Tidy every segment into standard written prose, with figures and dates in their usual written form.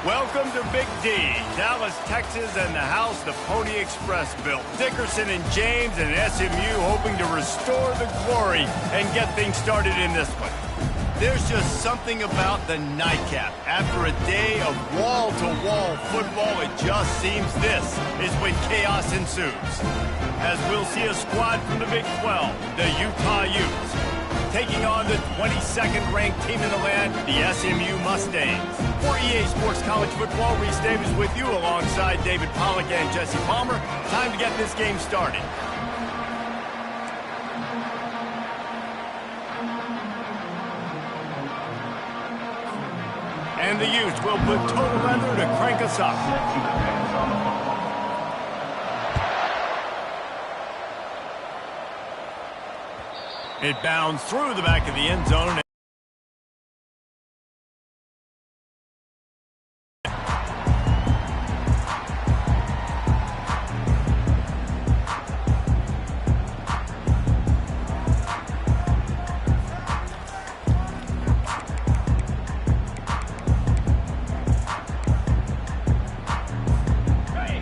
Welcome to Big D, Dallas, Texas, and the house the Pony Express built. Dickerson and James and SMU hoping to restore the glory and get things started in this one. There's just something about the nightcap. After a day of wall-to-wall football, it just seems this is when chaos ensues. As we'll see a squad from the Big 12, the Utah Utes, taking on the 22nd ranked team in the land, the SMU Mustangs. For EA Sports College Football, Reese Davis with you alongside David Pollack and Jesse Palmer. Time to get this game started. And the Utes will put total leather to crank us up. It bounds through the back of the end zone.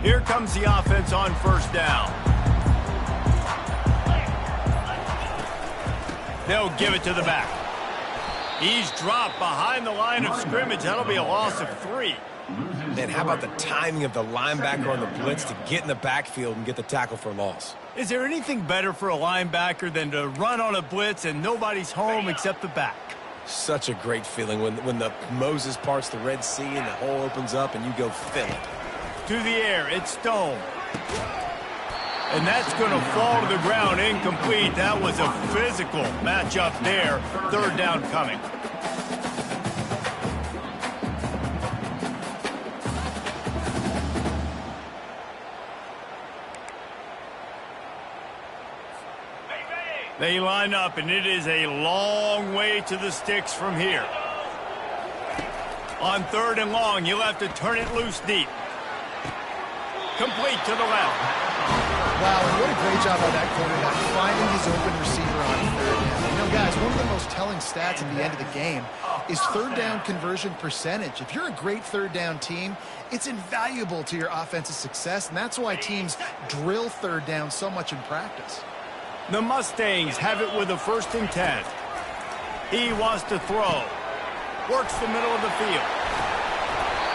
Here comes the offense on first down. They'll give it to the back. He's dropped behind the line of scrimmage. That'll be a loss of 3. Man, how about the timing of the linebacker on the blitz to get in the backfield and get the tackle for a loss? Is there anything better for a linebacker than to run on a blitz and nobody's home except the back? Such a great feeling when the Moses parts the Red Sea and the hole opens up and you go fill it. To the air, it's Stone. And that's going to fall to the ground incomplete. That was a physical matchup there. Third down coming. They line up, and it is a long way to the sticks from here. On third and long, you'll have to turn it loose deep. Complete to the left. Wow, and what a great job by that quarterback finding his open receiver on third down. You know, guys, one of the most telling stats at the end of the game is third down conversion percentage. If you're a great third down team, it's invaluable to your offensive success, and that's why teams drill third down so much in practice. The Mustangs have it with a 1st and 10. He wants to throw. Works the middle of the field.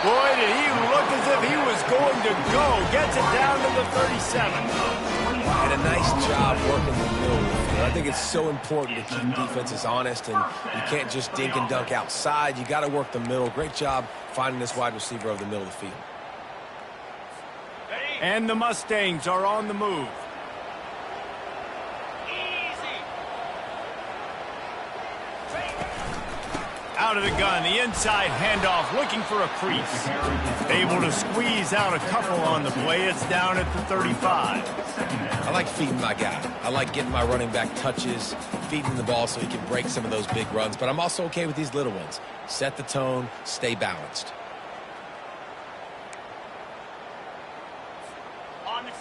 Boy, did he look as if he was going to go. Gets it down to the 37. And a nice job working the middle of the field. I think it's so important to keep defenses honest, and you can't just dink and dunk outside. You got to work the middle. Great job finding this wide receiver over the middle of the field. And the Mustangs are on the move. Out of the gun, the inside handoff, looking for a crease. Able to squeeze out a couple on the play. It's down at the 35. I like feeding my guy. I like getting my running back touches, feeding the ball so he can break some of those big runs. But I'm also okay with these little ones. Set the tone, stay balanced.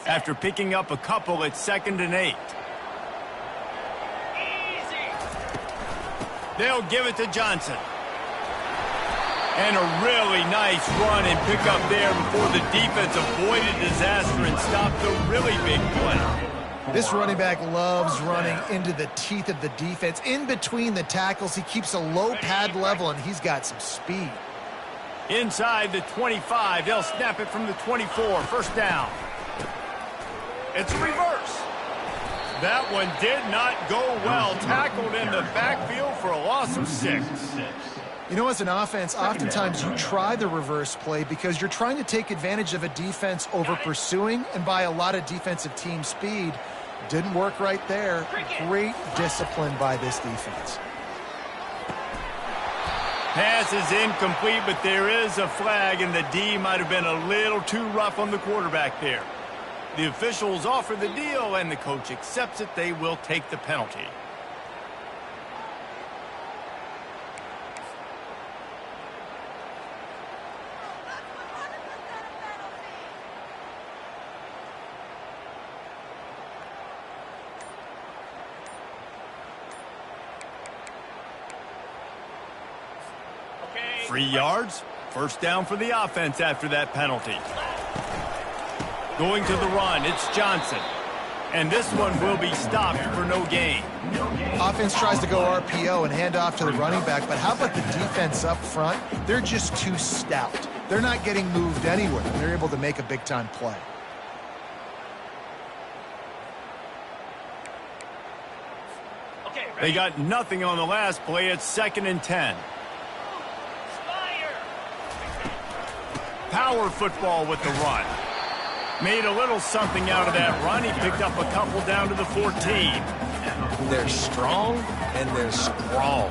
After picking up a couple, it's 2nd and 8. They'll give it to Johnson. And a really nice run and pick up there before the defense avoided disaster and stopped the really big play. This running back loves running into the teeth of the defense. In between the tackles, he keeps a low pad level, and he's got some speed. Inside the 25, they'll snap it from the 24. 1st down. It's reverse. That one did not go well. Tackled in the backfield for a loss of 6. You know, as an offense, oftentimes you try the reverse play because you're trying to take advantage of a defense over pursuing and by a lot of defensive team speed. Didn't work right there. Great discipline by this defense. Pass is incomplete, but there is a flag, and the D might have been a little too rough on the quarterback there. The officials offer the deal, and the coach accepts it. They will take the penalty. Okay. 3 yards. First down for the offense after that penalty. Going to the run, it's Johnson. And this one will be stopped for no gain. Offense tries to go RPO and hand off to the running back, but how about the defense up front? They're just too stout. They're not getting moved anywhere. They're able to make a big-time play. They got nothing on the last play. It's 2nd and 10. Power football with the run. Made a little something out of that run. He picked up a couple down to the 14. They're strong and they're strong.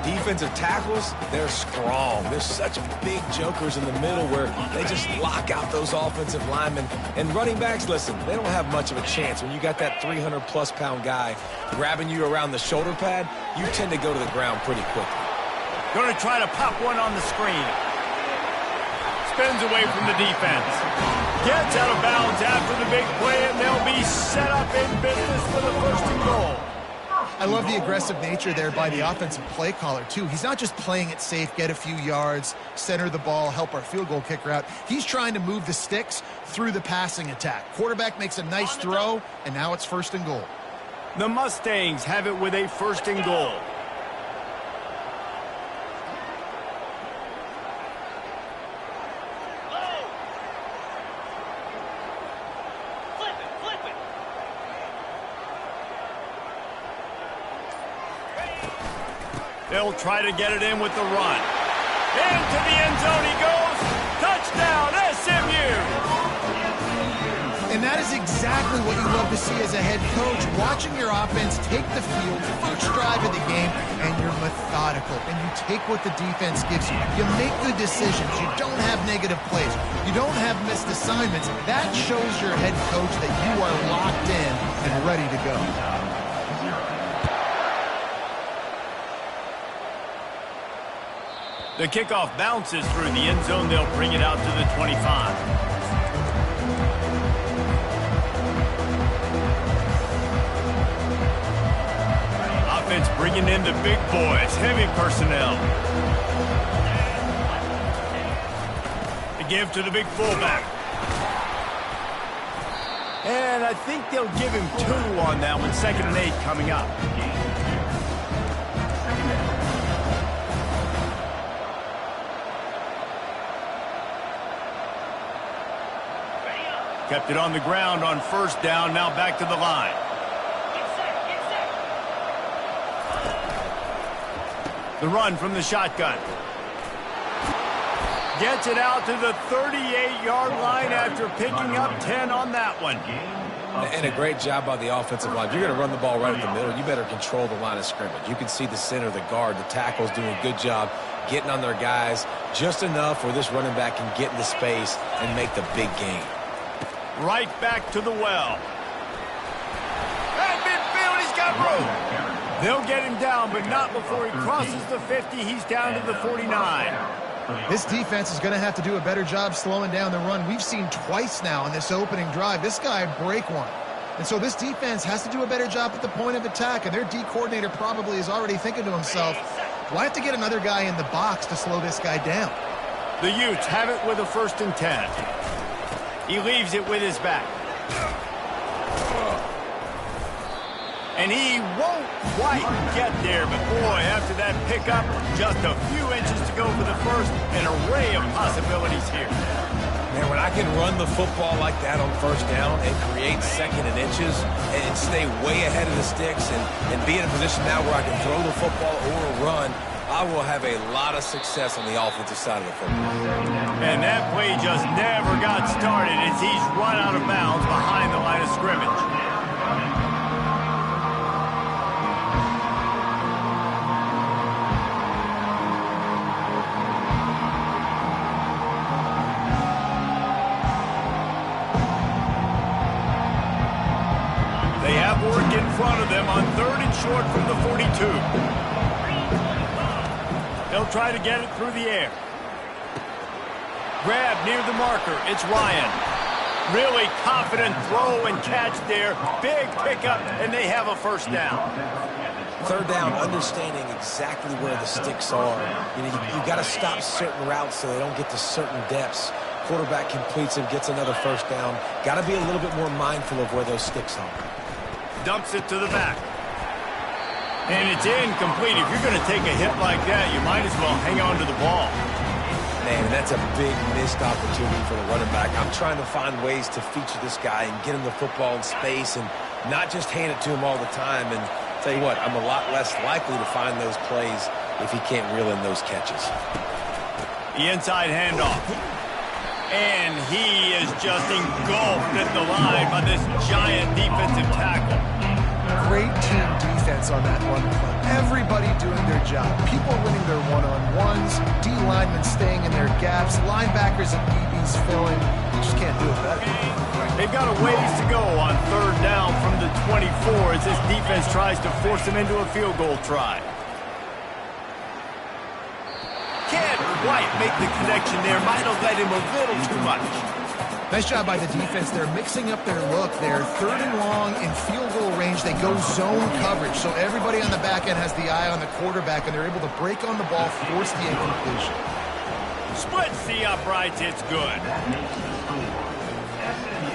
Defensive tackles, they're strong. There's such big jokers in the middle where they just lock out those offensive linemen. And running backs, listen, they don't have much of a chance. When you got that 300-plus pound guy grabbing you around the shoulder pad, you tend to go to the ground pretty quickly. Going to try to pop one on the screen. Spins away from the defense. Gets out of bounds after the big play, and they'll be set up in business for the 1st and goal. I love the aggressive nature there by the offensive play caller, too. He's not just playing it safe, get a few yards, center the ball, help our field goal kicker out. He's trying to move the sticks through the passing attack. Quarterback makes a nice throw, and now it's 1st and goal. The Mustangs have it with a 1st and goal. They'll try to get it in with the run. Into the end zone he goes. Touchdown, SMU! And that is exactly what you love to see as a head coach. Watching your offense take the field, first drive of the game, and you're methodical. And you take what the defense gives you. You make good decisions. You don't have negative plays. You don't have missed assignments. That shows your head coach that you are locked in and ready to go. The kickoff bounces through the end zone. They'll bring it out to the 25. Offense bringing in the big boys, heavy personnel. The give to the big fullback. And I think they'll give him 2 on that one. 2nd and 8 coming up. Kept it on the ground on 1st down. Now back to the line. The run from the shotgun. Gets it out to the 38-yard line after picking up 10 on that one. And a great job by the offensive line. If you're going to run the ball right at the middle, you better control the line of scrimmage. You can see the center, the guard, the tackles doing a good job getting on their guys just enough where this running back can get into space and make the big game. Right back to the well. At midfield, he's got room. They'll get him down, but not before he crosses the 50. He's down to the 49. This defense is going to have to do a better job slowing down the run. We've seen twice now in this opening drive this guy break one. And so this defense has to do a better job at the point of attack, and their D coordinator probably is already thinking to himself, do I have to get another guy in the box to slow this guy down? The Utes have it with a 1st and 10. He leaves it with his back. And he won't quite get there, but boy, after that pickup, just a few inches to go for the 1st. An array of possibilities here. Man, when I can run the football like that on 1st down and create 2nd and inches and stay way ahead of the sticks and be in a position now where I can throw the football or run, I will have a lot of success on the offensive side of the football. And that play just never got started as he's run out of bounds behind the line of scrimmage. They have work in front of them on 3rd and short from the 42. They'll try to get it through the air. Grab near the marker. It's Ryan. Really confident throw and catch there. Big pickup, and they have a 1st down. Third down, understanding exactly where the sticks are. You know, you got to stop certain routes so they don't get to certain depths. Quarterback completes and gets another first down. Got to be a little bit more mindful of where those sticks are. Dumps it to the back. And it's incomplete. If you're going to take a hit like that, you might as well hang on to the ball. Man, that's a big missed opportunity for the running back. I'm trying to find ways to feature this guy and get him the football in space and not just hand it to him all the time. And tell you what, I'm a lot less likely to find those plays if he can't reel in those catches. The inside handoff. And he is just engulfed at the line by this giant defensive tackle. Great team defense on that one play. Everybody doing their job. People winning their one-on-ones, D linemen staying in their gaps, linebackers and DBs filling. You just can't do it better. They've got a ways to go on third down from the 24 as this defense tries to force them into a field goal try. Can't quite make the connection there. Might have led him a little too much. Nice job by the defense. They're mixing up their look. They're third and long in field goal range. They go zone coverage. So everybody on the back end has the eye on the quarterback, and they're able to break on the ball, force the incompletion. Splits the uprights. It's good.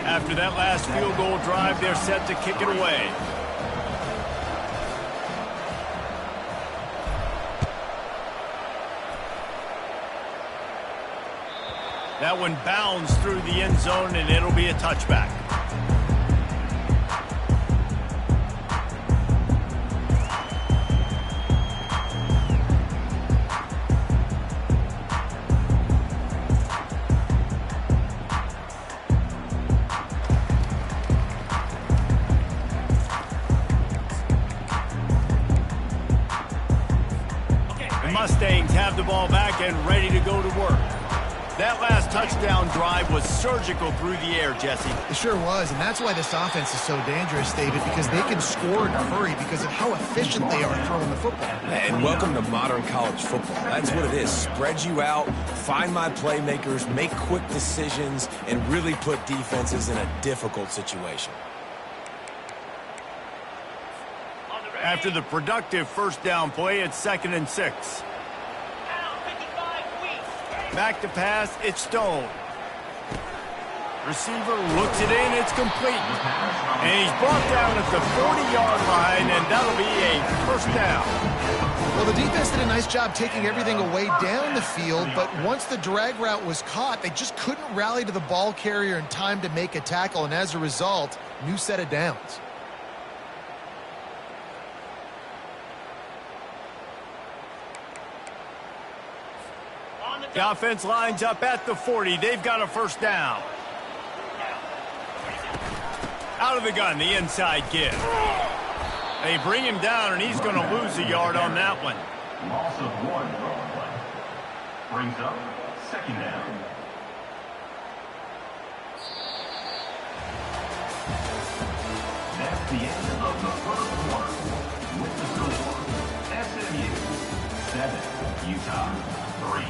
After that last field goal drive, they're set to kick it away. That one bounds through the end zone, and it'll be a touchback. The Mustangs have the ball back and ready to go to work. That last touchdown drive was surgical through the air, Jesse. It sure was, and that's why this offense is so dangerous, David, because they can score in a hurry because of how efficient they are throwing the football. And welcome to modern college football. That's what it is. Spread you out, find my playmakers, make quick decisions, and really put defenses in a difficult situation. After the productive first down play, it's 2nd and 6. Back to pass, it's Stone. Receiver looks it in, it's complete. And he's brought down at the 40-yard line, and that'll be a first down. Well, the defense did a nice job taking everything away down the field, but once the drag route was caught, they just couldn't rally to the ball carrier in time to make a tackle, and as a result, new set of downs. The offense lines up at the 40. They've got a first down. Out of the gun, the inside give. They bring him down, and he's going to lose a yard on that one. Loss of 1 play. Brings up 2nd down. That's the end of the first quarter. With the score, SMU 7, Utah 3.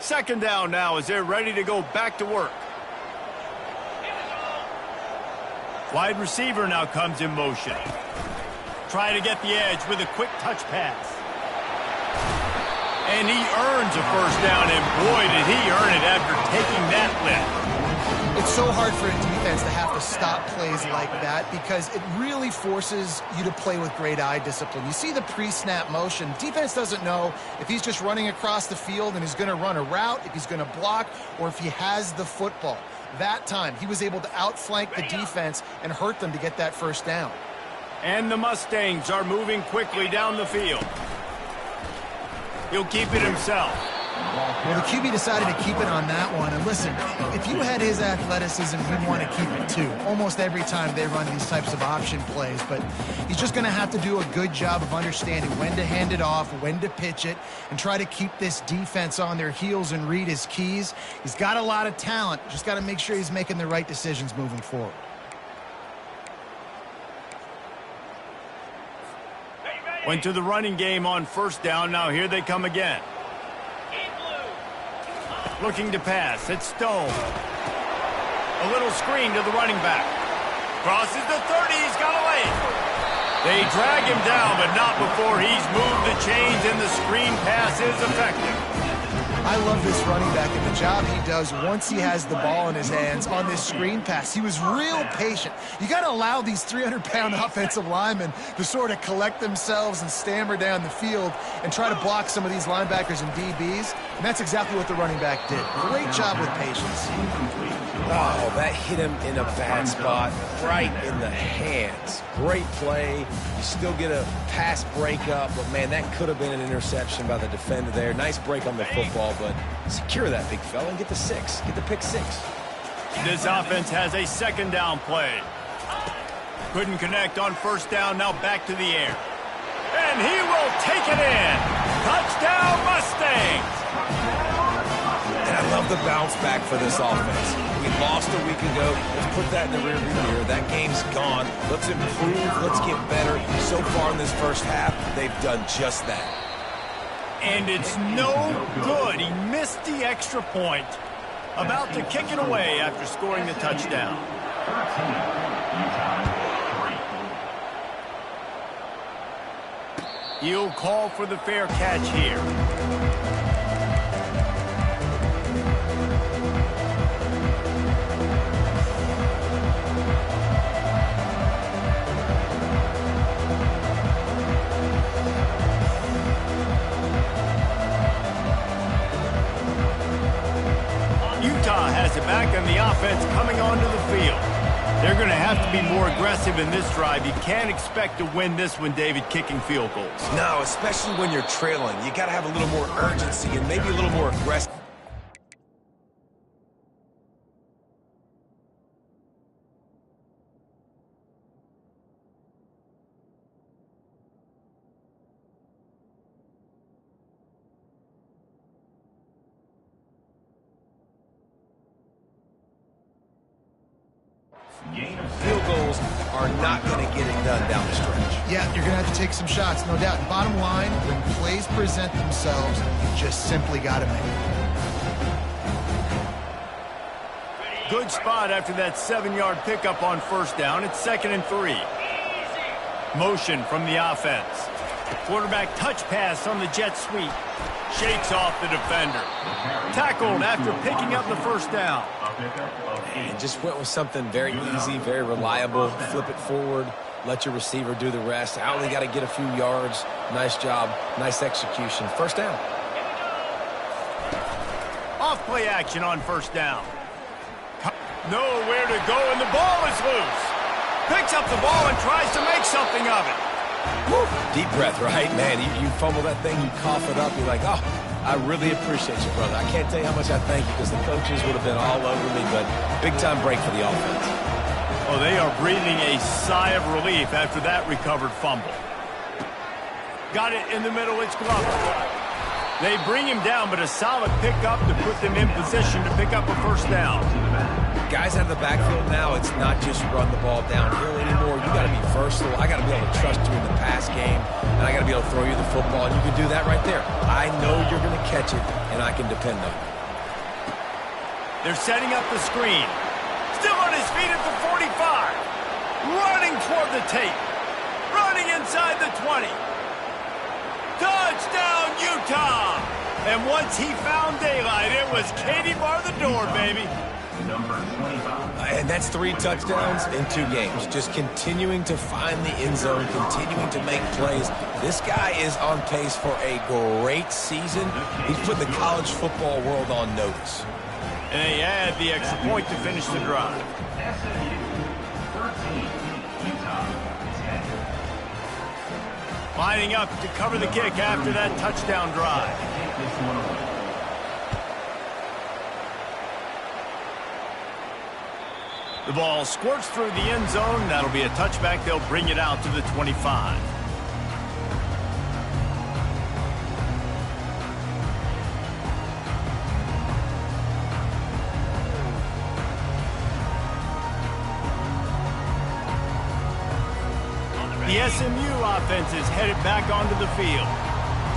Second down now as they're ready to go back to work. Wide receiver now comes in motion. Trying to get the edge with a quick touch pass. And he earns a first down, and boy, did he earn it after taking that lift. It's so hard for a defense to have to stop plays like that because it really forces you to play with great eye discipline. You see the pre-snap motion. Defense doesn't know if he's just running across the field and he's going to run a route, if he's going to block, or if he has the football. That time, he was able to outflank the defense and hurt them to get that first down. And the Mustangs are moving quickly down the field. He'll keep it himself. Well, the QB decided to keep it on that one. And listen, if you had his athleticism, you'd want to keep it too. Almost every time they run these types of option plays. But he's just going to have to do a good job of understanding when to hand it off, when to pitch it, and try to keep this defense on their heels and read his keys. He's got a lot of talent. Just got to make sure he's making the right decisions moving forward. Went to the running game on first down. Now here they come again. Looking to pass. It's Stone. A little screen to the running back. Crosses the 30. He's got away. They drag him down, but not before he's moved the chains, and the screen pass is effective. I love this running back and the job he does once he has the ball in his hands on this screen pass. He was real patient. You got to allow these 300-pound offensive linemen to sort of collect themselves and stammer down the field and try to block some of these linebackers and DBs, and that's exactly what the running back did. Great job with patience. Oh, that hit him in a bad spot, right in the hands. Great play. You still get a pass breakup, but, man, that could have been an interception by the defender there. Nice break on the football, but secure that big fella and get the 6. Get the pick 6. This offense has a second down play. Couldn't connect on first down. Now back to the air. And he will take it in. Touchdown, Mustangs. And I love the bounce back for this offense. We lost a week ago. Let's put that in the rearview mirror. That game's gone. Let's improve. Let's get better. So far in this first half, they've done just that. And it's no good. He missed the extra point. About to kick it away after scoring the touchdown. He'll call for the fair catch here. Has it back on the offense coming onto the field. They're going to have to be more aggressive in this drive. You can't expect to win this one, David, kicking field goals. No, especially when you're trailing. You got to have a little more urgency and maybe a little more aggressive. Field goals are not going to get it done down the stretch. Yeah, you're going to have to take some shots, no doubt. Bottom line, when plays present themselves, you just simply got to make it. Good spot after that 7-yard pickup on first down. It's 2nd and 3. Motion from the offense. Quarterback touch pass on the jet sweep. Shakes off the defender. Tackled after picking up the first down. And just went with something very easy, very reliable. Flip it forward. Let your receiver do the rest. I only got to get a few yards. Nice job. Nice execution. First down. Off play action on first down. Nowhere to go, and the ball is loose. Picks up the ball and tries to make something of it. Woo. Deep breath, right? Man, you fumble that thing, you cough it up, you're like, oh, I really appreciate you, brother. I can't tell you how much I thank you because the coaches would have been all over me, but big-time break for the offense. Oh, they are breathing a sigh of relief after that recovered fumble. Got it in the middle, it's Glover. They bring him down, but a solid pickup to put them in position to pick up a first down. Guys out of the backfield now, it's not just run the ball downhill anymore. You got to be versatile. I got to be able to trust you in the pass game, and I got to be able to throw you the football, and you can do that right there. I know you're going to catch it, and I can depend on it. They're setting up the screen. Still on his feet at the 45. Running toward the tape. Running inside the 20. Touchdown, Utah! And once he found daylight, it was Katie bar the door, baby. Number 25. And that's 3 touchdowns in 2 games. Just continuing to find the end zone, continuing to make plays. This guy is on pace for a great season. He's put the college football world on notice. And they add the extra point to finish the drive. SMU 13, Utah 10. Lining up to cover the kick after that touchdown drive. Take this one away. The ball squirts through the end zone. That'll be a touchback. They'll bring it out to the 25. The SMU offense is headed back onto the field.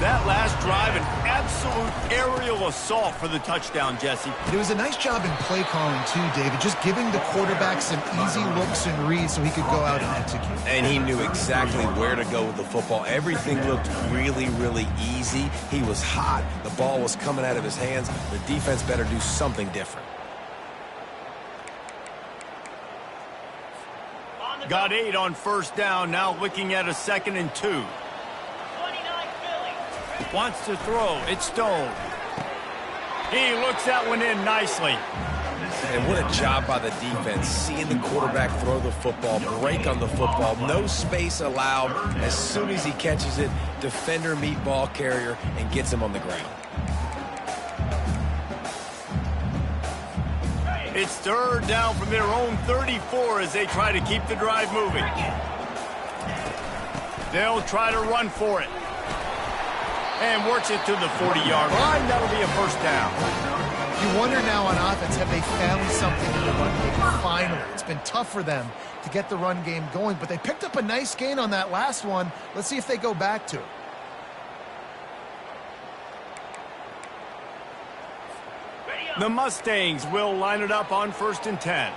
That last drive, an absolute aerial assault for the touchdown, Jesse. It was a nice job in play calling, too, David, just giving the quarterback some easy looks and reads so he could go out and execute. And he knew exactly where to go with the football. Everything looked really, really easy. He was hot. The ball was coming out of his hands. The defense better do something different. Got 8 on first down, now looking at a 2nd and 2. Wants to throw. It's Stone. He looks that one in nicely. And what a job by the defense, seeing the quarterback throw the football, break on the football, no space allowed. As soon as he catches it, defender meet ball carrier and gets him on the ground. It's 3rd down from their own 34 as they try to keep the drive moving. They'll try to run for it. And works it to the 40-yard line. That'll be a first down. You wonder now on offense, have they found something in the run game? Finally, it's been tough for them to get the run game going, but they picked up a nice gain on that last one. Let's see if they go back to it. The Mustangs will line it up on 1st and 10.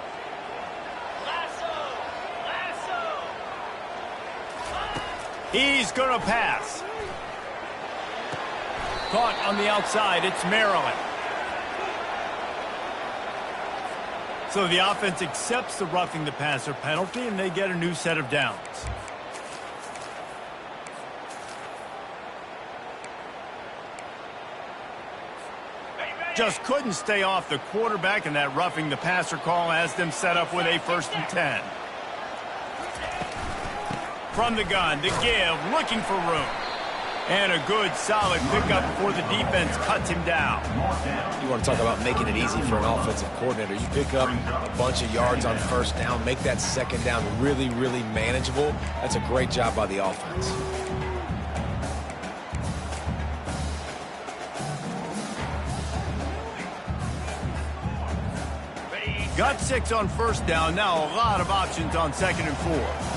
He's going to pass. Caught on the outside. It's Maryland. So the offense accepts the roughing the passer penalty, and they get a new set of downs. Just couldn't stay off the quarterback, and that roughing the passer call has them set up with a 1st and 10. From the gun, the give, looking for room. And a good, solid pickup before the defense cuts him down. You want to talk about making it easy for an offensive coordinator. You pick up a bunch of yards on first down, make that 2nd down really, really manageable. That's a great job by the offense. Got 6 on first down. Now a lot of options on 2nd and 4.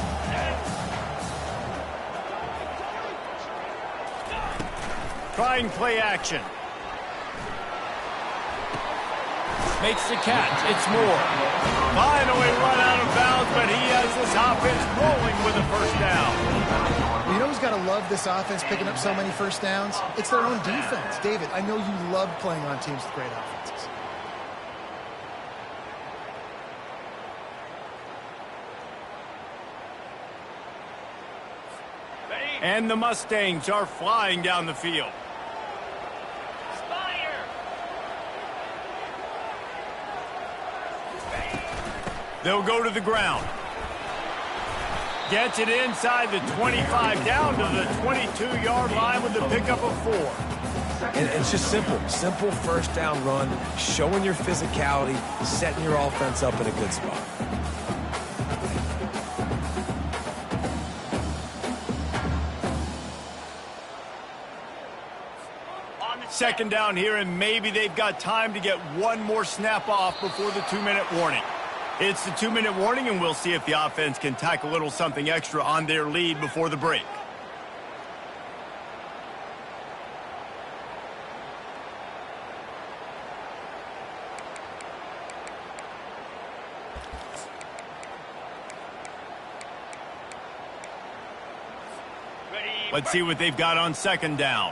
Trying play action. Makes the catch. It's Moore. Finally run out of bounds, but he has this offense rolling with a first down. You know who's got to love this offense picking up so many first downs? It's their own defense. David, I know you love playing on teams with great offenses. And the Mustangs are flying down the field. They'll go to the ground. Gets it inside the 25, down to the 22-yard line with the pickup of 4. And it's just simple. Simple first down run, showing your physicality, setting your offense up in a good spot. Second down here, and maybe they've got time to get one more snap off before the 2-minute warning. It's the 2-minute warning, and we'll see if the offense can tack a little something extra on their lead before the break. Let's see what they've got on 2nd down.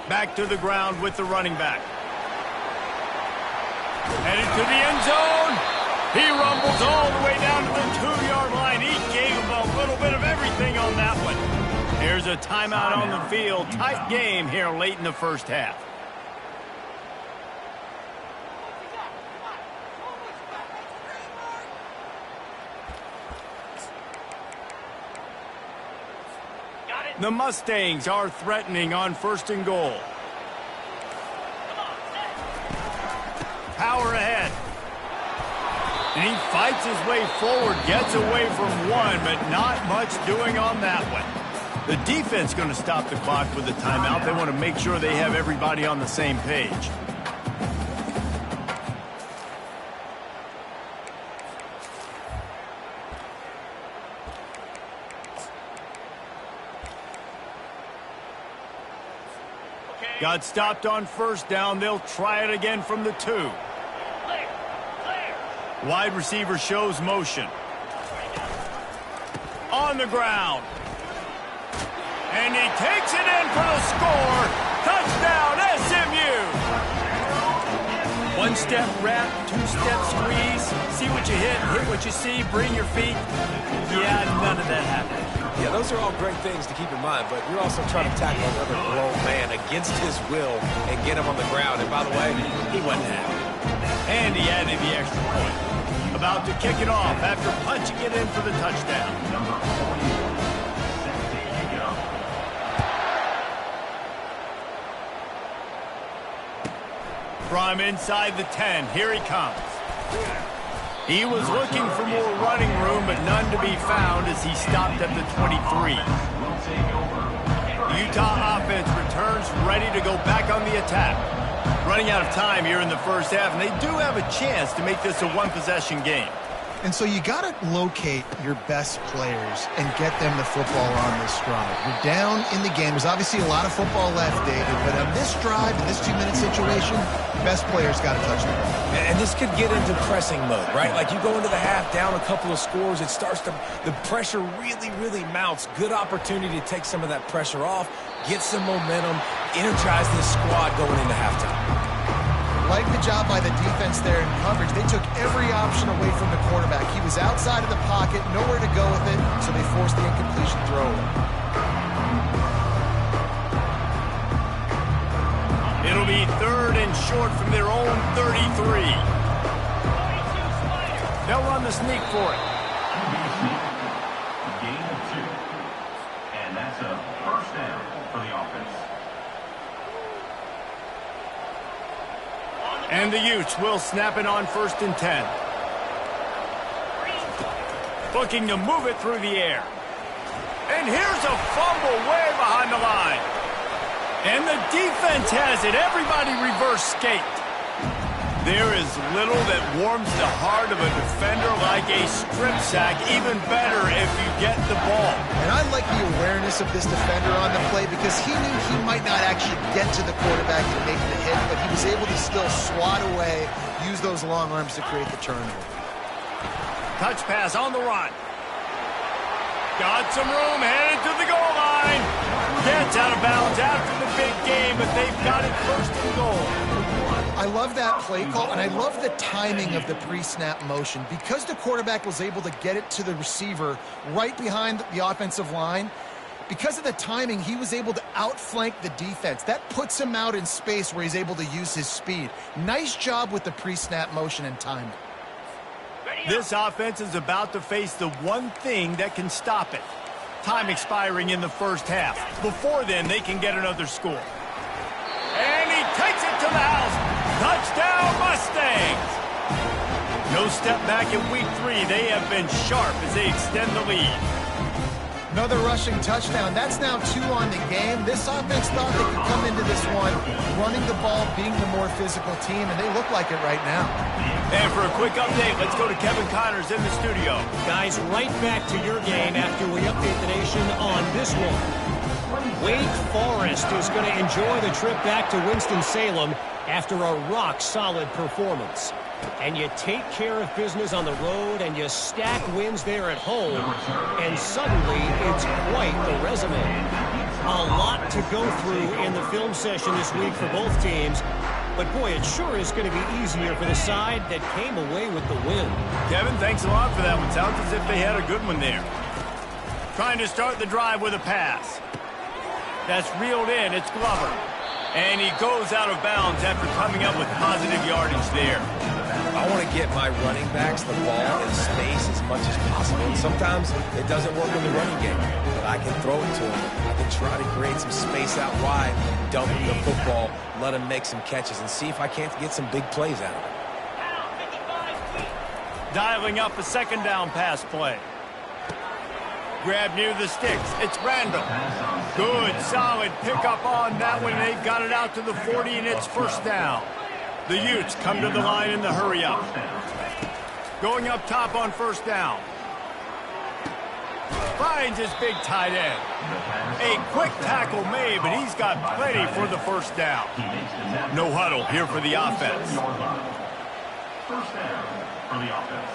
Back to the ground with the running back. Headed to the end zone. He rumbles all the way down to the 2-yard line. He gave him a little bit of everything on that one. Here's a timeout on the field. Tight game here late in the first half. The Mustangs are threatening on 1st and goal. Power ahead. And he fights his way forward, gets away from one, but not much doing on that one. The defense going to stop the clock with the timeout. They want to make sure they have everybody on the same page. Got stopped on first down. They'll try it again from the 2. Wide receiver shows motion. On the ground. And he takes it in for the score. Touchdown, SMU. One-step wrap, two-step squeeze. See what you hit what you see, bring your feet. Yeah, none of that happened. Yeah, those are all great things to keep in mind, but you're also trying to tackle another grown man against his will and get him on the ground. And by the way, he wasn't happy. And he added the extra point. About to kick it off after punching it in for the touchdown. Number 40, set to go. From inside the 10, here he comes. He was looking for more running room, but none to be found as he stopped at the 23. The Utah offense returns ready to go back on the attack. Running out of time here in the first half, and they do have a chance to make this a one-possession game. And so you got to locate your best players and get them the football on this drive. You're down in the game. There's obviously a lot of football left, David, but on this drive, in this 2-minute situation, best players got to touch the ball. And this could get into pressing mode, right? Like you go into the half down a couple of scores, it starts to, the pressure really mounts. Good opportunity to take some of that pressure off, get some momentum, energize this squad going into halftime. Like the job by the defense there in coverage. They took every option away from the quarterback. He was outside of the pocket, nowhere to go with it, so they forced the incompletion throw. It'll be 3rd and short from their own 33. They'll run the sneak for it. Gain of 2. And that's a first down for the offense. And the Utes will snap it on 1st and 10. Looking to move it through the air. And here's a fumble way behind the line. And the defense has it. Everybody reverse skate. There is little that warms the heart of a defender like a strip sack. Even better if you get the ball. And I like the awareness of this defender on the play because he knew he might not actually get to the quarterback and make the hit, but he was able to still swat away, use those long arms to create the turnover. Touch pass on the run. Got some room, headed to the goal line. Gets out of bounds after the big game, but they've got it 1st and goal. I love that play call, and I love the timing of the pre-snap motion. Because the quarterback was able to get it to the receiver right behind the offensive line, because of the timing, he was able to outflank the defense. That puts him out in space where he's able to use his speed. Nice job with the pre-snap motion and timing. This offense is about to face the one thing that can stop it. Time expiring in the first half. Before then, they can get another score. And he takes it to the house. Touchdown, Mustangs! No step back in week 3. They have been sharp as they extend the lead. Another rushing touchdown. That's now 2 on the game. This offense thought they could come into this one running the ball, being the more physical team, and they look like it right now. And for a quick update, let's go to Kevin Connors in the studio. Guys, right back to your game after we update the nation on this one. Wake Forest is going to enjoy the trip back to Winston-Salem after a rock-solid performance. And you take care of business on the road and you stack wins there at home, and suddenly it's quite the resume. A lot to go through in the film session this week for both teams, but boy, it sure is going to be easier for the side that came away with the win. Kevin, thanks a lot for that one. Sounds as if they had a good one there. Trying to start the drive with a pass. That's reeled in. It's Glover. And he goes out of bounds after coming up with positive yardage there. I want to get my running backs the ball in space as much as possible. And sometimes it doesn't work in the running game, but I can throw it to him. I can try to create some space out wide, dump him the football, let him make some catches, and see if I can't get some big plays out of it. Dialing up a 2nd down pass play. Grab near the sticks. It's Randall. Good, solid pickup on that one. They've got it out to the 40, and it's 1st down. The Utes come to the line in the hurry-up. Going up top on 1st down. finds his big tight end. A quick tackle made, but he's got plenty for the first down. No huddle here for the offense. First down for the offense.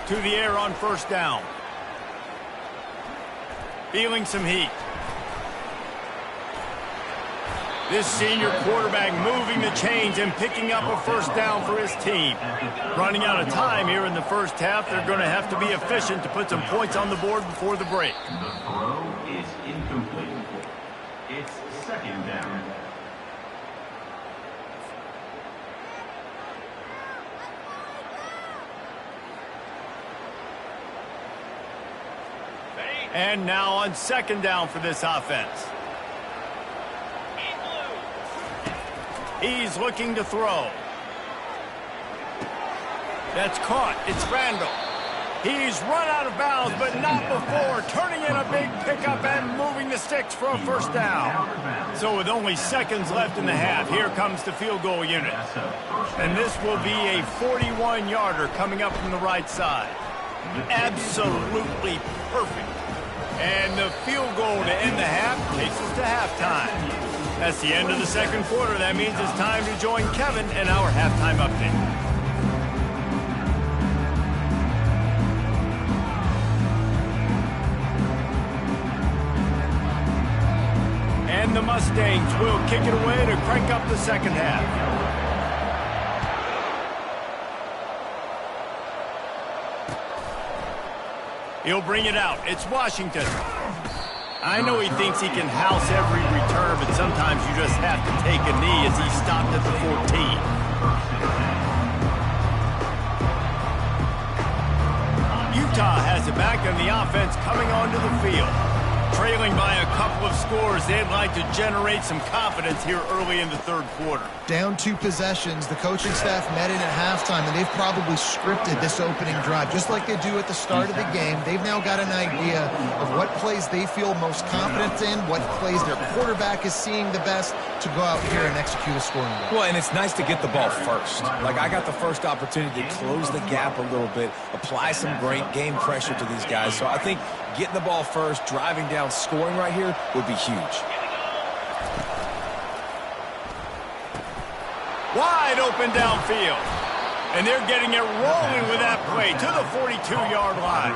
To the air on first down. Feeling some heat. This senior quarterback moving the chains and picking up a first down for his team. Running out of time here in the first half. They're going to have to be efficient to put some points on the board before the break. The throw is incomplete. It's second down. And now on second down for this offense. He's looking to throw. That's caught. It's Randall. He's run out of bounds, but not before turning in a big pickup and moving the sticks for a first down. So with only seconds left in the half, here comes the field goal unit. And this will be a 41-yarder coming up from the right side. Absolutely perfect. And the field goal to end the half takes us to halftime. That's the end of the second quarter. That means it's time to join Kevin in our halftime update. And the Mustangs will kick it away to crank up the second half. He'll bring it out. It's Washington. I know he thinks he can house every return, but sometimes you just have to take a knee as he stopped at the 14. Utah has it back and the offense coming onto the field. Trailing by a couple of scores, they'd like to generate some confidence here early in the third quarter. Down 2 possessions, the coaching staff met in at halftime, and they've probably scripted this opening drive. Just like they do at the start of the game, they've now got an idea of what plays they feel most confident in, what plays their quarterback is seeing the best to go out here and execute a scoring goal. Well, and it's nice to get the ball first. Like, I got the first opportunity to close the gap a little bit, apply some great game pressure to these guys. So I think getting the ball first, driving down, scoring right here would be huge. Wide open downfield. And they're getting it rolling with that play to the 42-yard line.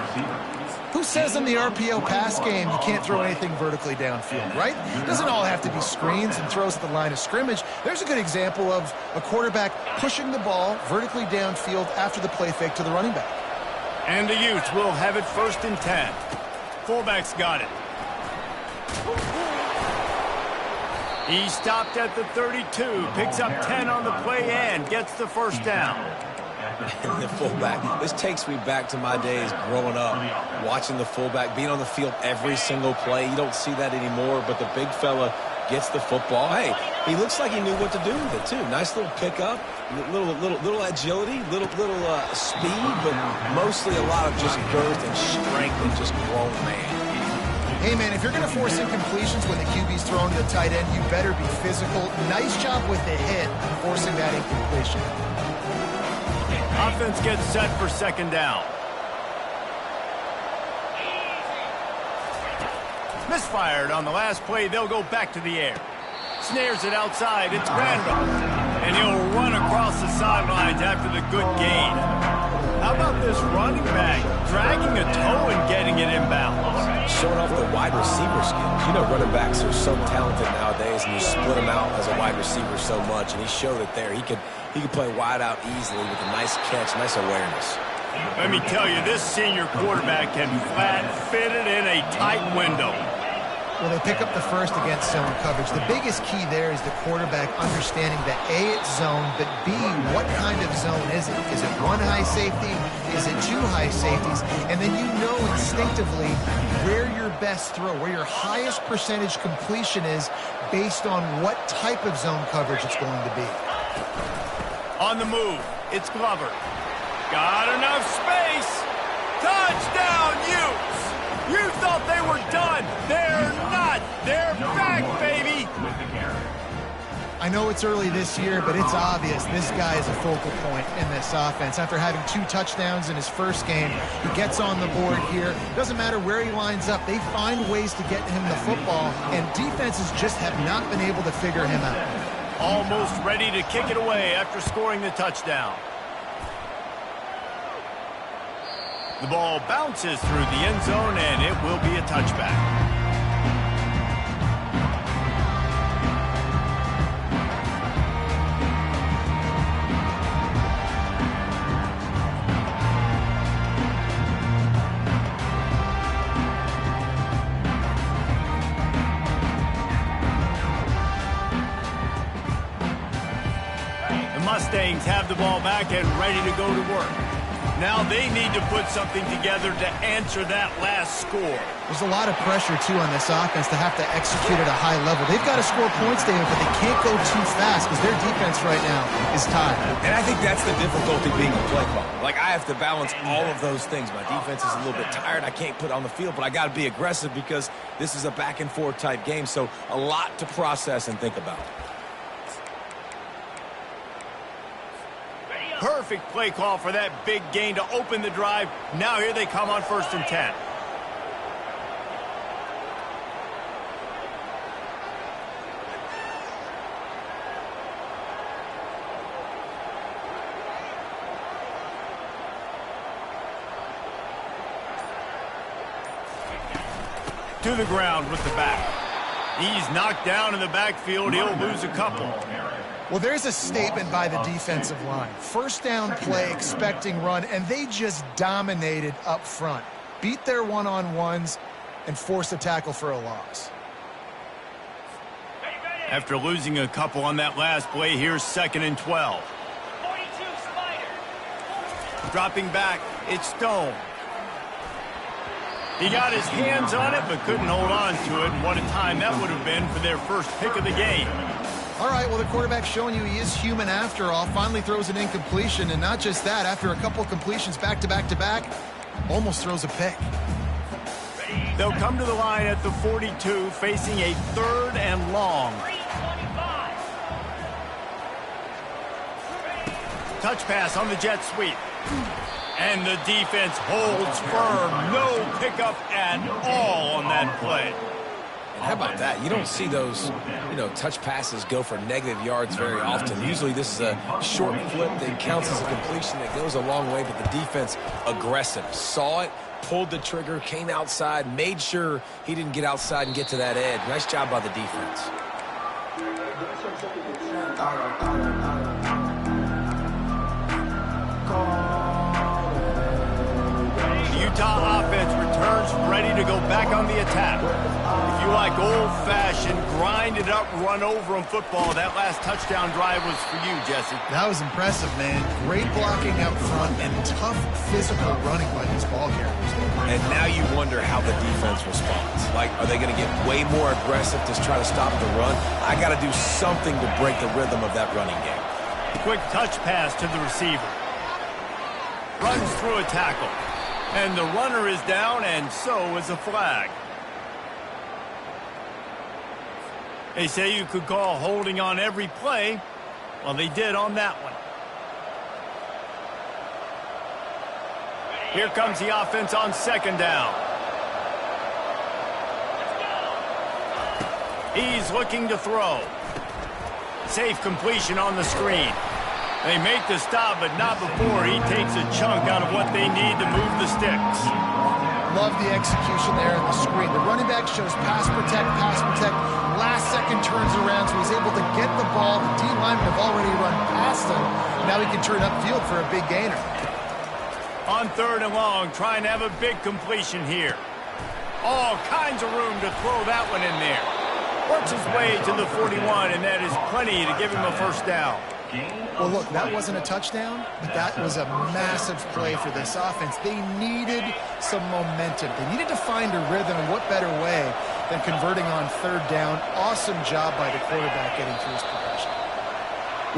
Who says in the RPO pass game you can't throw anything vertically downfield, right? It doesn't all have to be screens and throws at the line of scrimmage. There's a good example of a quarterback pushing the ball vertically downfield after the play fake to the running back. And the Utes will have it first and 10. Fullback's got it. He stopped at the 32, picks up 10 on the play and gets the first down. The fullback. This takes me back to my days growing up, watching the fullback, being on the field every single play. You don't see that anymore, but the big fella gets the football. Hey, he looks like he knew what to do with it, too. Nice little pickup, little agility, little speed, but mostly a lot of just girth and strength and just grown man. Hey, man, if you're going to force incompletions when the QB's throwing to the tight end, you better be physical. Nice job with the hit, forcing that incompletion. Offense gets set for second down. Misfired on the last play. They'll go back to the air. Snares it outside. It's Randall. And he'll run across the sidelines after the good gain. How about this running back dragging a toe and getting it inbounds? Showing off the wide receiver skills. You know, running backs are so talented nowadays, and you split them out as a wide receiver so much, and he showed it there. He could play wide out easily with a nice catch, nice awareness. Let me tell you, this senior quarterback can flat fit it in a tight window. Well, they pick up the first against zone coverage. The biggest key there is the quarterback understanding that A, it's zone, but B, what kind of zone is it? Is it one high safety? Is it two high safeties? And then you know instinctively where your best throw, where your highest percentage completion is based on what type of zone coverage it's going to be. On the move, it's Glover. Got enough space. Touchdown, Utes! You thought they were done. They're not. They're back, baby. I I know it's early this year, but it's obvious this guy is a focal point in this offense. After having 2 touchdowns in his first game, he gets on the board here. Doesn't matter where he lines up. They find ways to get him the football, and defenses just have not been able to figure him out. Almost ready to kick it away after scoring the touchdown. The ball bounces through the end zone, and it will be a touchback. Mustangs have the ball back and ready to go to work. Now they need to put something together to answer that last score. There's a lot of pressure, too, on this offense to have to execute at a high level. They've got to score points, David, but they can't go too fast because their defense right now is tied. And I think that's the difficulty being a play caller. Like, I have to balance all of those things. My defense is a little bit tired. I can't put on the field, but I got to be aggressive because this is a back-and-forth type game, so a lot to process and think about. Perfect play call for that big gain to open the drive. Now here they come on 1st and 10. To the ground with the back. He's knocked down in the backfield. He'll lose a couple. Well, there's a statement by the defensive line. First down play, expecting run, and they just dominated up front. Beat their one-on-ones and forced a tackle for a loss. After losing a couple on that last play, here's 2nd and 12. 42 Spider. Dropping back, it's Stone. He got his hands on it, but couldn't hold on to it. And what a time that would have been for their first pick of the game. All right, well, the quarterback's showing you he is human after all. Finally throws an incompletion, and not just that, after a couple completions back-to-back-to-back, almost throws a pick. They'll come to the line at the 42, facing a 3rd and long. 325. Touch pass on the jet sweep. And the defense holds firm. No pickup at all on that play. And how about that? You don't see those, touch passes go for negative yards very often. Usually this is a short flip that counts as a completion that goes a long way, but the defense aggressive. Saw it, pulled the trigger, came outside, made sure he didn't get outside and get to that edge. Nice job by the defense. The Utah offense returns ready to go back on the attack. If you like old-fashioned, grind-it-up, run-over-'em football, that last touchdown drive was for you, Jesse. That was impressive, man. Great blocking out front and tough physical running by these ball carriers. And now you wonder how the defense responds. Like, are they going to get way more aggressive to try to stop the run? I got to do something to break the rhythm of that running game. Quick touch pass to the receiver. Runs through a tackle. And the runner is down, and so is a flag. They say you could call holding on every play. Well, they did on that one. Here comes the offense on 2nd down. He's looking to throw. Safe completion on the screen. They make the stop, but not before he takes a chunk out of what they need to move the sticks. Love the execution there on the screen. The running back shows pass protect. Last second turns around, so he's able to get the ball. The D-linemen have already run past him. Now he can turn upfield for a big gainer. On 3rd and long, trying to have a big completion here. All kinds of room to throw that one in there. Works his way to the 41, and that is plenty to give him a 1st down. Well, look, that wasn't a touchdown, but that was a massive play for this offense. They needed some momentum. They needed to find a rhythm, and what better way than converting on 3rd down. Awesome job by the quarterback getting through his progression.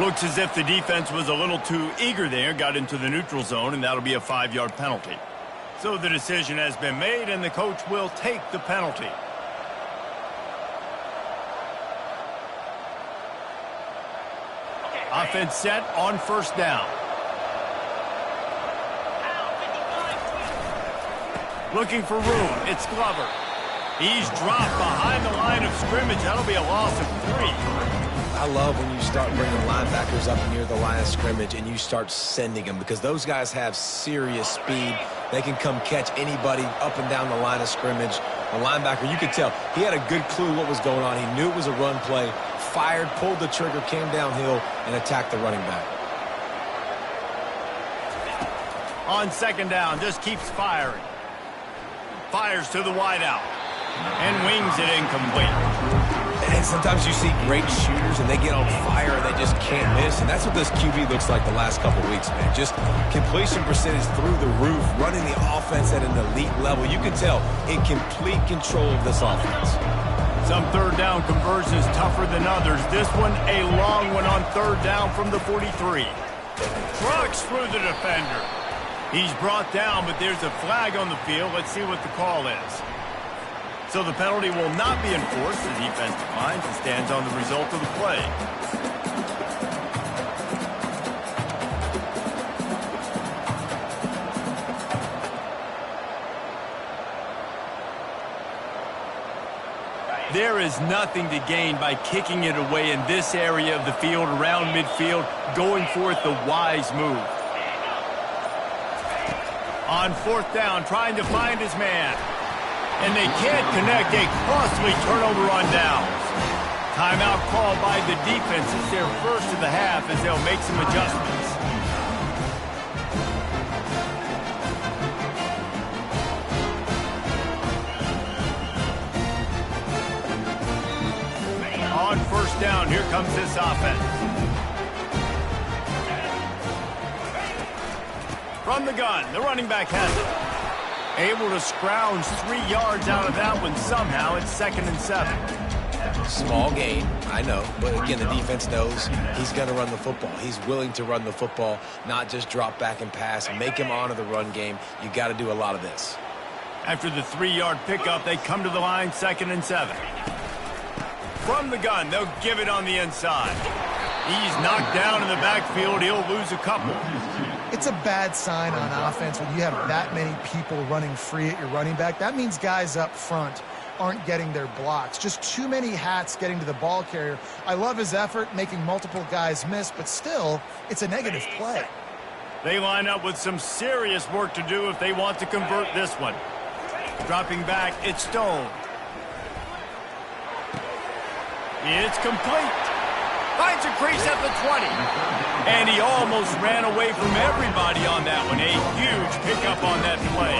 Looks as if the defense was a little too eager there, got into the neutral zone, and that'll be a 5-yard penalty. So the decision has been made, and the coach will take the penalty. Offense set on first down. Looking for room. It's Glover. He's dropped behind the line of scrimmage. That'll be a loss of 3. I love when you start bringing linebackers up near the line of scrimmage and you start sending them, because those guys have serious speed. They can come catch anybody up and down the line of scrimmage. The linebacker, you could tell, he had a good clue what was going on. He knew it was a run play, fired, pulled the trigger, came downhill, and attacked the running back. On second down, just keeps firing. Fires to the wideout and wings it incomplete. And sometimes you see great shooters and they get on fire and they just can't miss. And that's what this QB looks like the last couple of weeks, man. Just completion percentage through the roof, running the offense at an elite level. You can tell in complete control of this offense. Some third down conversions tougher than others. This one a long one on third down from the 43. Trucks through the defender. He's brought down, but there's a flag on the field. Let's see what the call is. So the penalty will not be enforced. The defense declines and stands on the result of the play. There is nothing to gain by kicking it away in this area of the field, around midfield, going for it the wise move. On fourth down, trying to find his man. And they can't connect. A costly turnover on downs. Timeout called by the defense. It's their first of the half as they'll make some adjustments. On first down, here comes this offense. From the gun, the running back has it. Able to scrounge 3 yards out of that one somehow. It's 2nd and 7. Small gain, I know. But again, the defense knows he's going to run the football. He's willing to run the football, not just drop back and pass. Make him honor the run game. You got to do a lot of this. After the 3-yard pickup, they come to the line, 2nd and 7. From the gun, they'll give it on the inside. He's knocked down in the backfield. He'll lose a couple. It's a bad sign on offense when you have that many people running free at your running back. That means guys up front aren't getting their blocks. Just too many hats getting to the ball carrier. I love his effort, making multiple guys miss, but still, it's a negative play. They line up with some serious work to do if they want to convert this one. Dropping back, it's Stone. It's complete. Finds a crease at the 20. And he almost ran away from everybody on that one. A huge pickup on that play.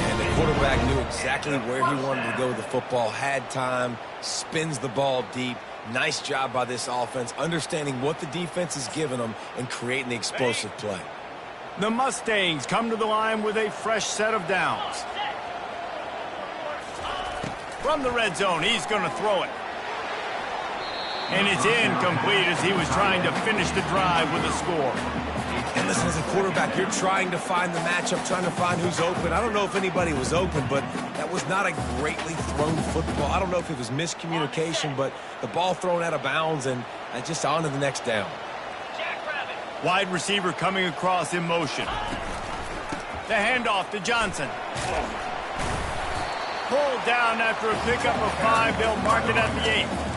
And the quarterback knew exactly where he wanted to go with the football, had time, spins the ball deep. Nice job by this offense, understanding what the defense is giving them and creating the explosive play. The Mustangs come to the line with a fresh set of downs. From the red zone, he's going to throw it. And it's incomplete as he was trying to finish the drive with a score. And listen, as a quarterback, you're trying to find the matchup, trying to find who's open. I don't know if anybody was open, but that was not a greatly thrown football. I don't know if it was miscommunication, but the ball thrown out of bounds and just on to the next down. Wide receiver coming across in motion. The handoff to Johnson. Pulled down after a pickup of 5. They'll mark it at the 8.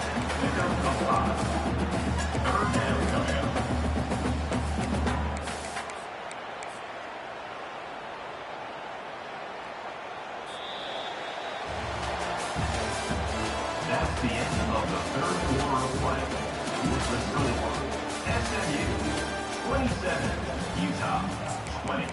That's the end of the third quarter of play. With the score, SMU 27, Utah 24.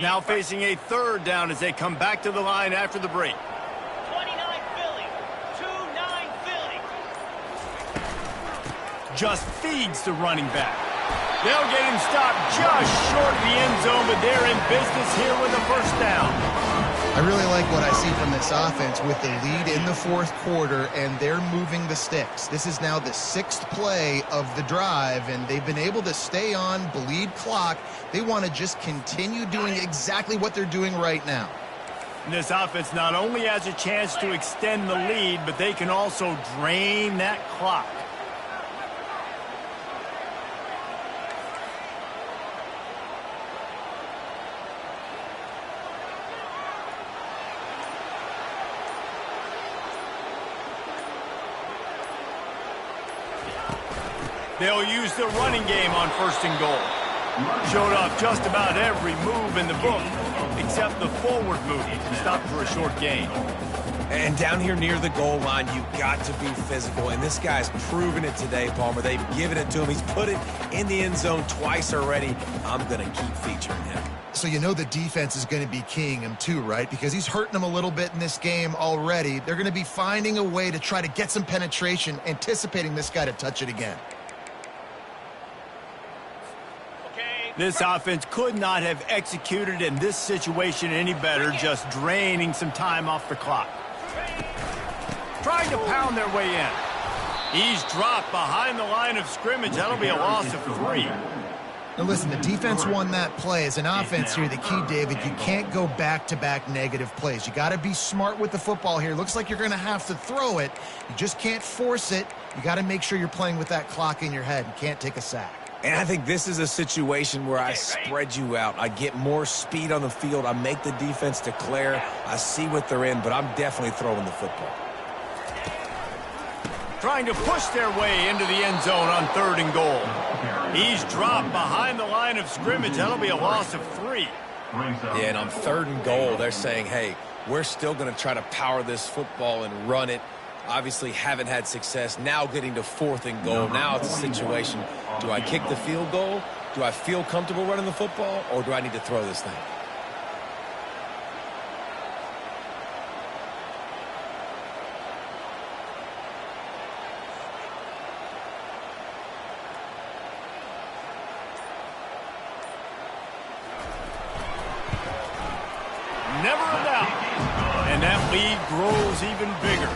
Now facing a third down as they come back to the line after the break. 29 Philly. 2-9 Philly. Just feeds the running back. They'll get him stopped just short of the end zone, but they're in business here with a first down. I really like what I see from this offense with the lead in the fourth quarter, and they're moving the sticks. This is now the 6th play of the drive, and they've been able to stay on, bleed clock. They want to just continue doing exactly what they're doing right now. This offense not only has a chance to extend the lead, but they can also drain that clock. They'll use the running game on 1st and goal. Showed off just about every move in the book, except the forward move. Stopped for a short gain. And down here near the goal line, you got to be physical. And this guy's proven it today, Palmer. They've given it to him. He's put it in the end zone twice already. I'm going to keep featuring him. So you know the defense is going to be keying him too, right? Because he's hurting them a little bit in this game already. They're going to be finding a way to try to get some penetration, anticipating this guy to touch it again. This offense could not have executed in this situation any better, just draining some time off the clock. Trying to pound their way in. He's dropped behind the line of scrimmage. That'll be a loss of 3. Now listen, the defense won that play. As an offense here, the key, David, you can't go back-to-back negative plays. You got to be smart with the football here. Looks like you're going to have to throw it. You just can't force it. You got to make sure you're playing with that clock in your head. You can't take a sack. And I think this is a situation where I spread you out. I get more speed on the field. I make the defense declare. I see what they're in, but I'm definitely throwing the football. Trying to push their way into the end zone on 3rd and goal. He's dropped behind the line of scrimmage. That'll be a loss of 3. Yeah, and on 3rd and goal, they're saying, hey, we're still going to try to power this football and run it. Obviously haven't had success. Now getting to 4th and goal. Now it's a situation, do I kick the field goal? Do I feel comfortable running the football? Or do I need to throw this thing? Never a doubt. And that lead grows even bigger.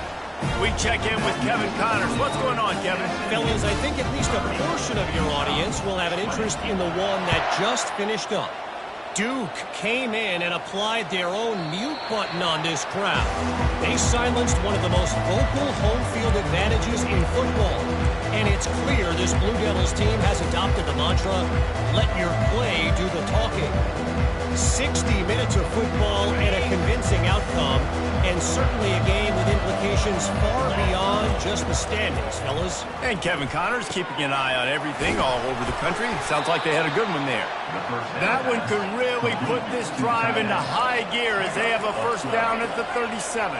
We check in with Kevin Connors. What's going on, Kevin? Fellas, I think at least a portion of your audience will have an interest in the one that just finished up. Duke came in and applied their own mute button on this crowd. They silenced one of the most vocal home field advantages in football. And it's clear this Blue Devils team has adopted the mantra, let your play do the talking. 60 minutes of football and a convincing outcome, and certainly a game with implications far beyond just the standings, fellas. And Kevin Connors keeping an eye on everything all over the country. Sounds like they had a good one there. That one could really put this drive into high gear as they have a 1st down at the 37.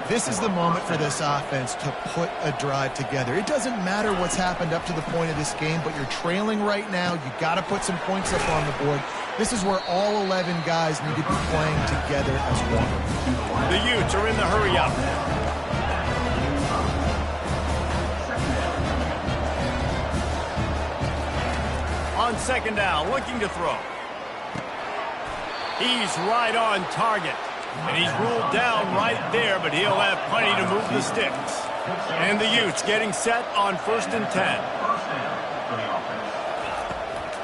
This is the moment for this offense to put a drive together. It doesn't matter what's happened up to the point of this game, but you're trailing right now. You got to put some points up on the board. This is where all 11 guys need to be playing together as one. The Utes are in the hurry-up. On 2nd down, looking to throw. He's right on target. And he's ruled down right there, but he'll have plenty to move the sticks. And the Utes getting set on 1st and 10.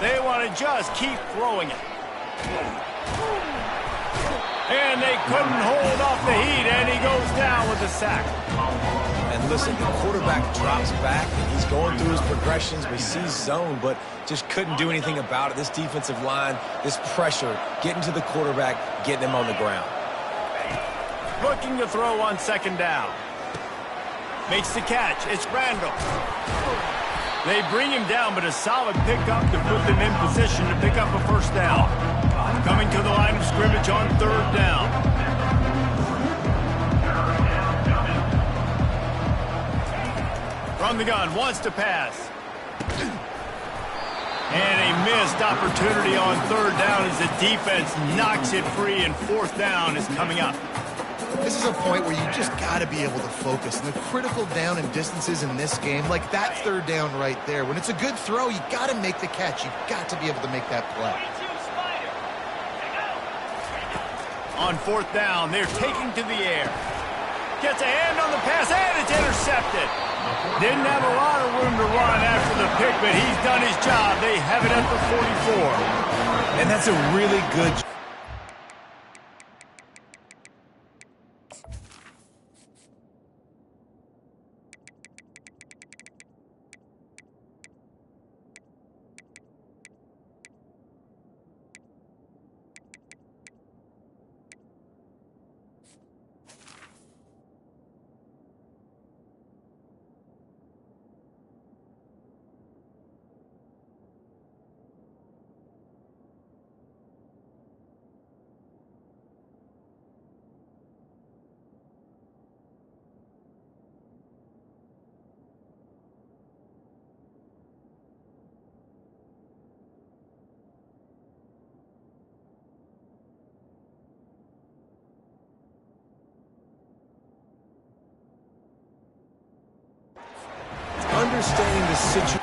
They want to just keep throwing it. And they couldn't hold off the heat, and he goes down with a sack. And listen, the quarterback drops back, and he's going through his progressions. We see zone, but just couldn't do anything about it. This defensive line, this pressure, getting to the quarterback, getting him on the ground. Looking to throw on 2nd down. Makes the catch. It's Randall. They bring him down, but a solid pickup to put them in position to pick up a 1st down. Coming to the line of scrimmage on 3rd down. From the gun, wants to pass. And a missed opportunity on 3rd down as the defense knocks it free, and 4th down is coming up. This is a point where you just got to be able to focus. And the critical down and distances in this game, like that 3rd down right there, when it's a good throw, you got to make the catch. You've got to be able to make that play. On fourth down, they're taking to the air. Gets a hand on the pass, and it's intercepted. Didn't have a lot of room to run after the pick, but he's done his job. They have it at the 44. And that's a really good job. Understanding the situation.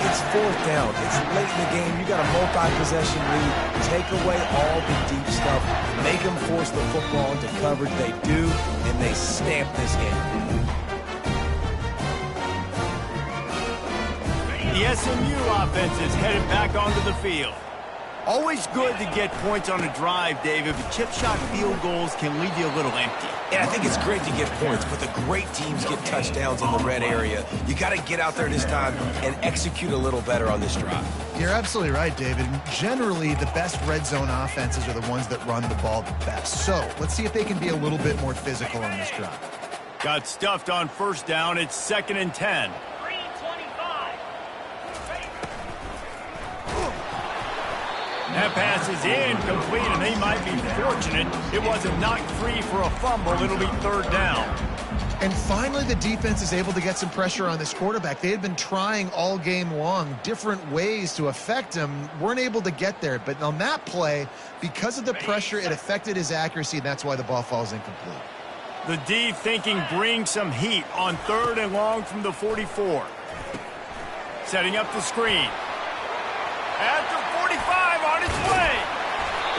It's fourth down. It's late in the game. You got a multi-possession lead. Take away all the deep stuff. Make them force the football into coverage. They do, and they stamp this game. The SMU offense is headed back onto the field. Always good to get points on a drive, David, but chip shot field goals can leave you a little empty. Yeah, I think it's great to get points, but the great teams get touchdowns in the red area. You got to get out there this time and execute a little better on this drive. You're absolutely right, David. Generally, the best red zone offenses are the ones that run the ball the best. So let's see if they can be a little bit more physical on this drive. Got stuffed on first down. It's 2nd and 10. That pass is incomplete, and they might be fortunate it wasn't knocked free for a fumble. It'll be 3rd down. And finally, the defense is able to get some pressure on this quarterback. They had been trying all game long different ways to affect him. Weren't able to get there. But on that play, because of the pressure, it affected his accuracy, and that's why the ball falls incomplete. The D thinking bring some heat on 3rd and long from the 44. Setting up the screen. At the 45 on its way.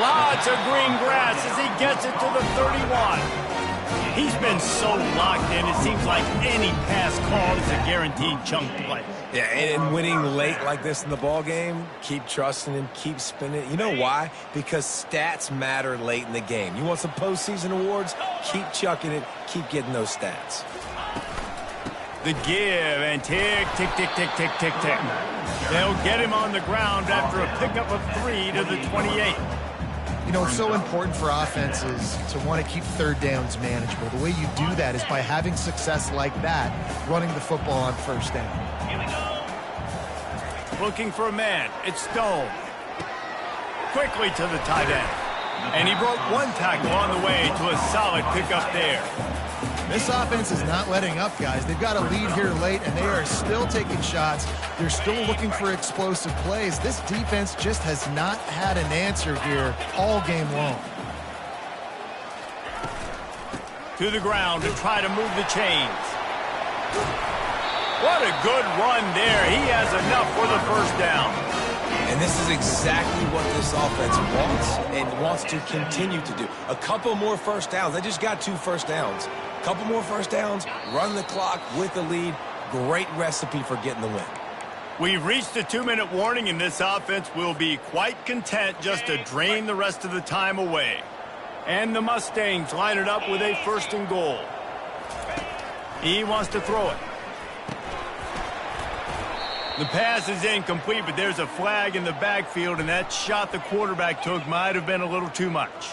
Lots of green grass as he gets it to the 31. He's been so locked in, it seems like any pass call is a guaranteed chunk play. Yeah, and winning late like this in the ball game, keep trusting him, keep spinning. You know why? Because stats matter late in the game. You want some postseason awards? Keep chucking it, keep getting those stats. The give and tick, tick, tick, tick, tick, tick, tick. They'll get him on the ground after a pickup of 3 to the 28. You know, it's so important for offenses to want to keep 3rd downs manageable. The way you do that is by having success like that, running the football on 1st down. Here we go. Looking for a man. It's Stone. Quickly to the tight end. And he broke one tackle on the way to a solid pickup there. This offense is not letting up, guys. They've got a lead here late, and they are still taking shots. They're still looking for explosive plays. This defense just has not had an answer here all game long. To the ground to try to move the chains. What a good run there. He has enough for the 1st down. And this is exactly what this offense wants and wants to continue to do. A couple more 1st downs. They just got 2 1st downs. A couple more 1st downs, run the clock with the lead. Great recipe for getting the win. We've reached a 2-minute warning, and this offense will be quite content just to drain the rest of the time away. And the Mustangs line it up with a 1st and goal. He wants to throw it. The pass is incomplete, but there's a flag in the backfield, and that shot the quarterback took might have been a little too much.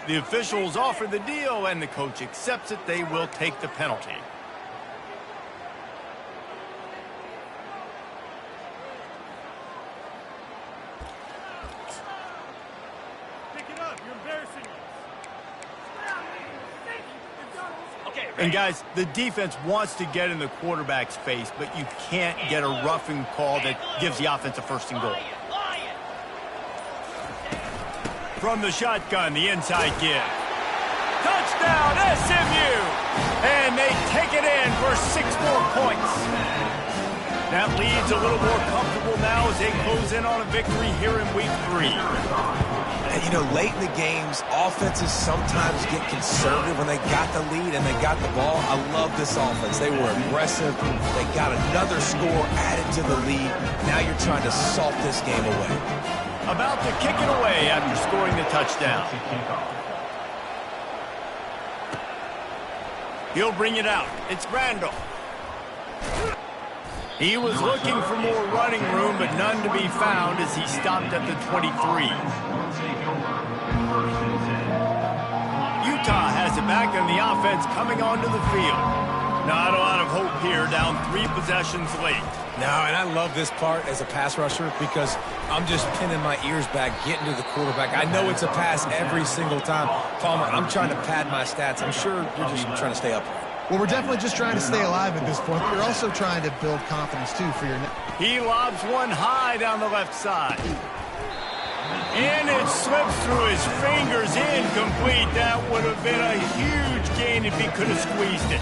The officials offer the deal, and the coach accepts it. They will take the penalty. And guys, the defense wants to get in the quarterback's face, but you can't get a roughing call that gives the offense a first and goal. From the shotgun, the inside give. Touchdown, SMU! And they take it in for 6 more points. That lead's a little more comfortable now as they close in on a victory here in week 3. You know, late in the games, offenses sometimes get conservative when they got the lead and they got the ball. I love this offense. They were aggressive. They got another score added to the lead. Now you're trying to salt this game away. About to kick it away after scoring the touchdown. He'll bring it out. It's Randall. He was looking for more running room, but none to be found as he stopped at the 23. Utah has it back, and the offense coming onto the field. Not a lot of hope here, down 3 possessions late. No, and I love this part as a pass rusher because I'm just pinning my ears back, getting to the quarterback. I know it's a pass every single time. Palmer, I'm trying to pad my stats. I'm sure you're just trying to stay upright. Well, we're definitely just trying to stay alive at this point. We're also trying to build confidence, too, for your... He lobs one high down the left side. And it slips through his fingers, incomplete. That would have been a huge gain if he could have squeezed it.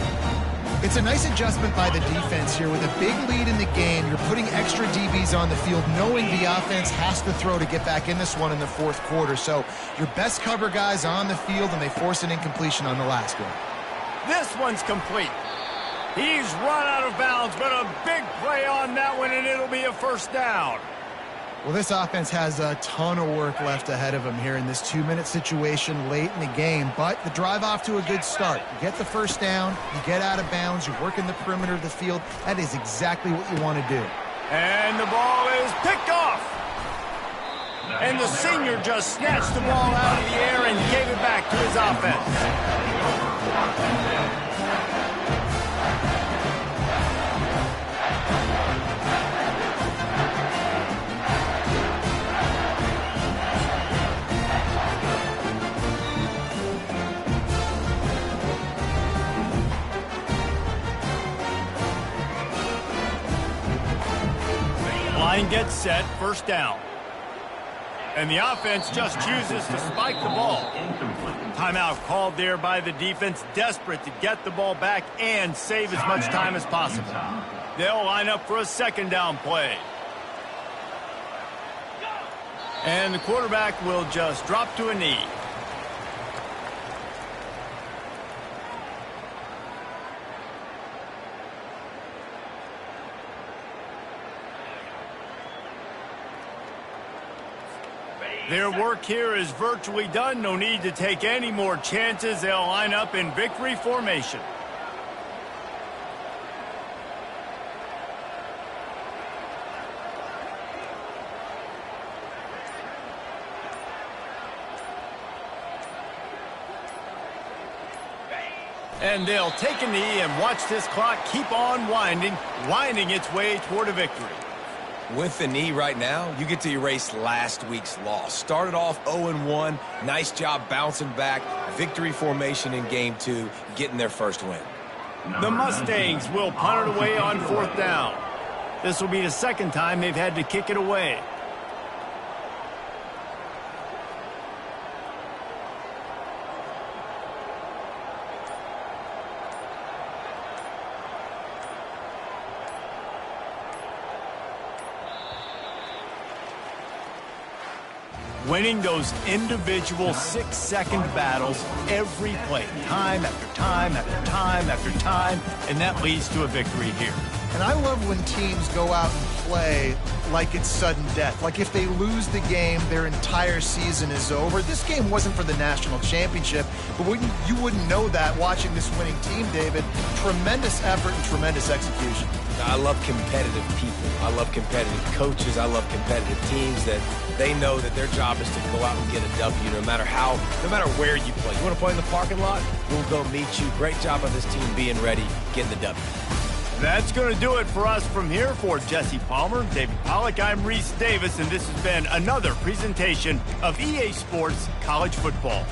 It's a nice adjustment by the defense here. With a big lead in the game, you're putting extra DBs on the field, knowing the offense has to throw to get back in this one in the 4th quarter. So your best cover guys on the field, and they force an incompletion on the last one. This one's complete. He's run out of bounds, but a big play on that one, and it'll be a first down. Well, this offense has a ton of work left ahead of them here in this 2-minute situation late in the game, but the drive off to a good start. You get the first down, you get out of bounds, you work in the perimeter of the field. That is exactly what you want to do. And the ball is picked off. And the senior just snatched the ball out of the air and gave it back to his offense. Line gets set, first down. And the offense just chooses to spike the ball. Timeout called there by the defense, desperate to get the ball back and save as much time as possible. They'll line up for a second down play. And the quarterback will just drop to a knee. Their work here is virtually done. No need to take any more chances. They'll line up in victory formation. And they'll take a knee and watch this clock keep on winding its way toward a victory. With the knee right now, you get to erase last week's loss. Started off 0-1. Nice job bouncing back. Victory formation in game 2, getting their first win. The Mustangs will punt it away on 4th down. This will be the second time they've had to kick it away. Winning those individual 6-second battles every play, time after time after time after time, and that leads to a victory here. And I love when teams go out and play like it's sudden death. Like if they lose the game, their entire season is over. This game wasn't for the national championship, but you wouldn't know that watching this winning team, David. Tremendous effort and tremendous execution. I love competitive people. I love competitive coaches. I love competitive teams that they know that their job is to go out and get a W no matter where you play. You want to play in the parking lot? We'll go meet you. Great job of this team being ready, getting the W. That's going to do it for us from here. For Jesse Palmer, David Pollack, I'm Reese Davis, and this has been another presentation of EA Sports College Football.